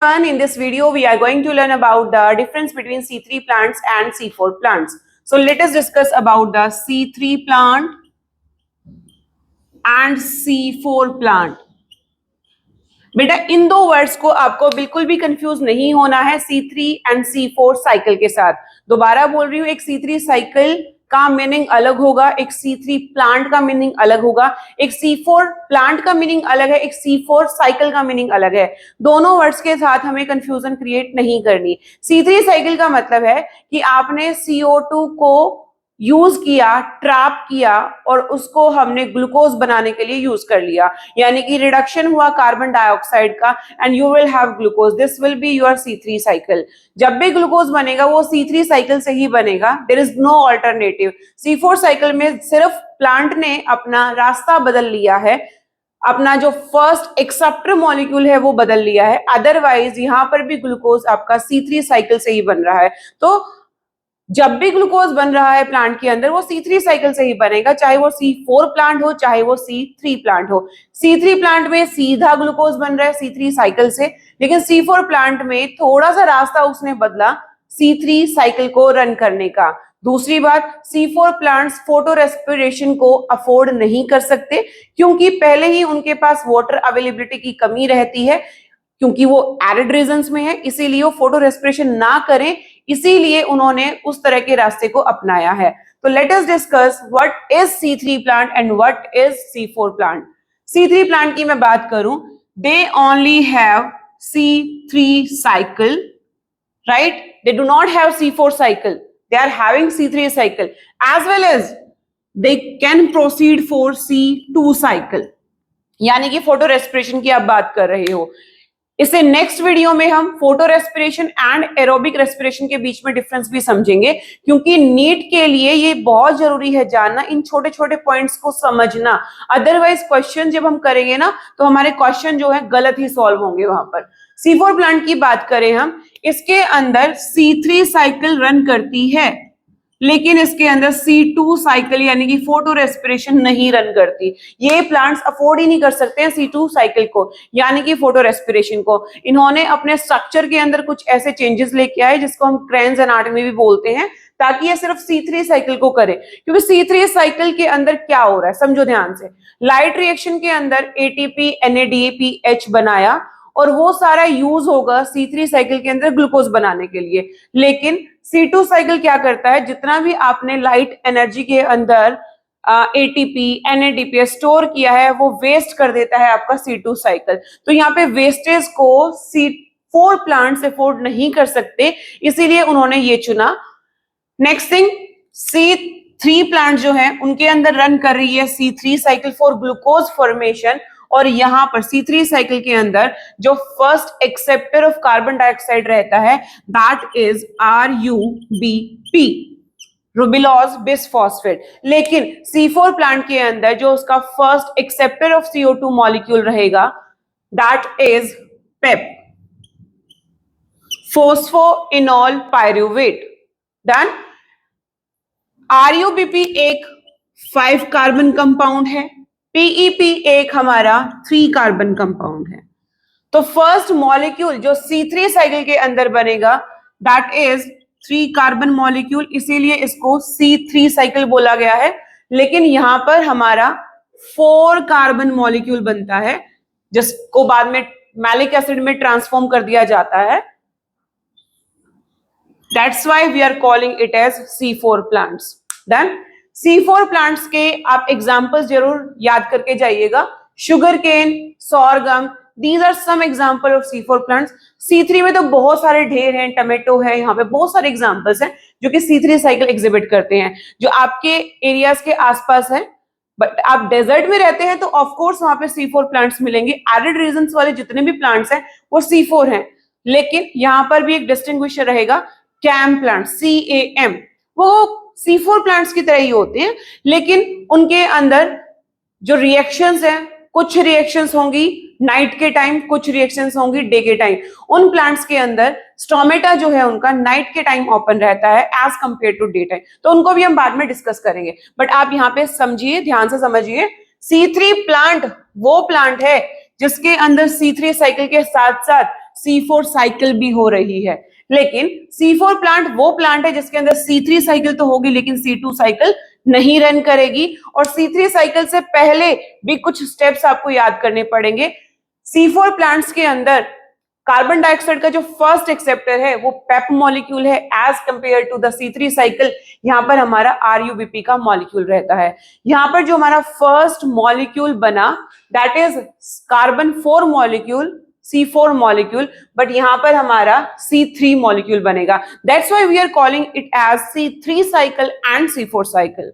In this video, we are going to learn about the difference between C3 plants and C4 plants. So let us discuss about the C3 plant and C4 plant. बेटा इन दो words को आपको बिल्कुल भी confuse नहीं होना है C3 and C4 cycle के साथ. दोबारा बोल रही हूँ, एक C3 साइकिल का मीनिंग अलग होगा, एक C3 प्लांट का मीनिंग अलग होगा, एक C4 प्लांट का मीनिंग अलग है, एक C4 साइकिल का मीनिंग अलग है. दोनों वर्ड्स के साथ हमें कंफ्यूजन क्रिएट नहीं करनी. C3 साइकिल का मतलब है कि आपने CO2 को यूज किया, ट्रैप किया और उसको हमने ग्लूकोज बनाने के लिए यूज कर लिया, यानी कि रिडक्शन हुआ कार्बन डाइऑक्साइड का and you will have glucose. This will be your C3 cycle. जब भी ग्लूकोज बनेगा वो C3 साइकिल से ही बनेगा, there is no alternative. C4 cycle में सिर्फ प्लांट ने अपना रास्ता बदल लिया है, अपना जो फर्स्ट एक्सेप्टर मॉलिक्यूल है वो बदल लिया है, अदरवाइज यहां पर भी ग्लूकोज आपका C3 साइकिल से ही बन रहा है. तो जब भी ग्लूकोज बन रहा है प्लांट के अंदर वो C3 साइकिल से ही बनेगा, चाहे वो C4 प्लांट हो चाहे वो C3 प्लांट हो. C3 प्लांट में सीधा ग्लूकोज बन रहा है C3 साइकिल से, लेकिन C4 प्लांट में थोड़ा सा रास्ता उसने बदला C3 साइकिल को रन करने का. दूसरी बात, C4 प्लांट्स फोटो रेस्पिरेशन को अफोर्ड नहीं कर सकते क्योंकि पहले ही उनके पास वाटर अवेलेबिलिटी की कमी रहती है, क्योंकि वो एरिड रीजन्स में है, इसीलिए वो फोटो रेस्पिरेशन ना करें, इसीलिए उन्होंने उस तरह के रास्ते को अपनाया है. तो let us discuss what is C3 plant and what is C4 plant. C3 plant की मैं बात करूं, they only have C3 cycle, right? They do not have C4 cycle, they are having C3 cycle as well as they can proceed for C2 cycle, यानी कि photo respiration की आप बात कर रहे हो. इससे नेक्स्ट वीडियो में हम photo respiration and aerobic respiration के बीच में डिफरेंस भी समझेंगे, क्योंकि नीट के लिए ये बहुत जरूरी है जानना, इन छोटे छोटे पॉइंट्स को समझना. अदरवाइज क्वेश्चन जब हम करेंगे ना तो हमारे क्वेश्चन जो है गलत ही सॉल्व होंगे वहां पर. C4 प्लांट की बात करें हम, इसके अंदर C3 साइकिल रन करती है, लेकिन इसके अंदर C2 साइकिल यानी कि फोटो रेस्पिरेशन नहीं रन करती. ये प्लांट्स अफोर्ड ही नहीं कर सकते हैं C2 साइकिल को, यानी कि फोटो रेस्पिरेशन को. इन्होंने अपने स्ट्रक्चर के अंदर कुछ ऐसे चेंजेस लेके आए जिसको हम क्रेन्स एनाटॉमी भी बोलते हैं, ताकि ये सिर्फ C3 साइकिल को करे. क्योंकि C3 साइकिल के अंदर क्या हो रहा है समझो ध्यान से. लाइट रिएक्शन के अंदर ATP NADPH बनाया और वो सारा यूज होगा C3 साइकिल के अंदर ग्लूकोज बनाने के लिए. लेकिन C2 साइकिल क्या करता है, जितना भी आपने लाइट एनर्जी के अंदर ATP NADPH स्टोर किया है वो वेस्ट कर देता है आपका C2 साइकिल. तो यहाँ पे वेस्टेज को C4 प्लांट्स अफोर्ड नहीं कर सकते, इसीलिए उन्होंने ये चुना. नेक्स्ट थिंग, C3 प्लांट जो है उनके अंदर रन कर रही है C3 cycle for glucose formation, और यहां पर C3 साइकिल के अंदर जो first acceptor of carbon dioxide रहता है that is RUBP, ribulose bisphosphate. लेकिन C4 प्लांट के अंदर जो उसका first acceptor of CO2 molecule रहेगा that is PEP, phosphoenol pyruvate. Done. RUBP एक 5 कार्बन कंपाउंड है, PEP एक हमारा 3 कार्बन कंपाउंड है. तो फर्स्ट मॉलिक्यूल जो C3 साइकिल के अंदर बनेगा दैट इज 3 कार्बन मॉलिक्यूल, इसीलिए इसको C3 साइकिल बोला गया है. लेकिन यहां पर हमारा 4 कार्बन मॉलिक्यूल बनता है जिसको बाद में मैलिक एसिड में ट्रांसफॉर्म कर दिया जाता है. That's why we are calling it as C4 plants. Then C4 plants के आप एग्जाम्पल्स जरूर याद करके जाइएगा. Sugar cane, sorghum, these are some example of C4 plants. C3 में तो बहुत सारे ढेर हैं, टमेटो है, यहाँ पे बहुत सारे एग्जाम्पल्स हैं जो कि C3 साइकिल एग्जिबिट करते हैं, जो आपके एरियाज के आसपास है. बट आप डेजर्ट में रहते हैं तो ऑफकोर्स वहां पे C4 प्लांट्स मिलेंगे. एरिड रीजन्स वाले जितने भी प्लांट्स हैं वो C4 हैं. लेकिन यहाँ पर भी एक डिस्टिंग्विशर रहेगा, कैम प्लांट CAM, वो C4 प्लांट्स की तरह ही होते हैं, लेकिन उनके अंदर जो रिएक्शंस हैं, कुछ रिएक्शंस होंगी नाइट के टाइम, कुछ रिएक्शंस होंगी डे के टाइम. उन प्लांट्स के अंदर स्टोमेटा जो है उनका नाइट के टाइम ओपन रहता है as compare to day time. तो उनको भी हम बाद में डिस्कस करेंगे, बट आप यहाँ पे समझिए, ध्यान से समझिए. C3 प्लांट वो प्लांट है जिसके अंदर C3 साइकिल के साथ साथ C4 साइकिल भी हो रही है। लेकिन C4 प्लांट वो प्लांट है जिसके अंदर C3 साइकिल तो होगी लेकिन C2 साइकिल नहीं रन करेगी। और C3 साइकिल से पहले भी कुछ स्टेप्स आपको याद करने पड़ेंगे। C4 प्लांट्स के अंदर कार्बन डाइऑक्साइड का जो फर्स्ट एक्सेप्टर है वो पेप मॉलिक्यूल है as compare to the C3 cycle. यहां पर हमारा RUBP का मॉलिक्यूल रहता है। यहां पर जो हमारा फर्स्ट मॉलिक्यूल बना that is carbon 4 molecule C4 molecule, but यहां पर हमारा C3 मॉलिक्यूल बनेगा। That's why we are calling it as C3 cycle and C4 cycle.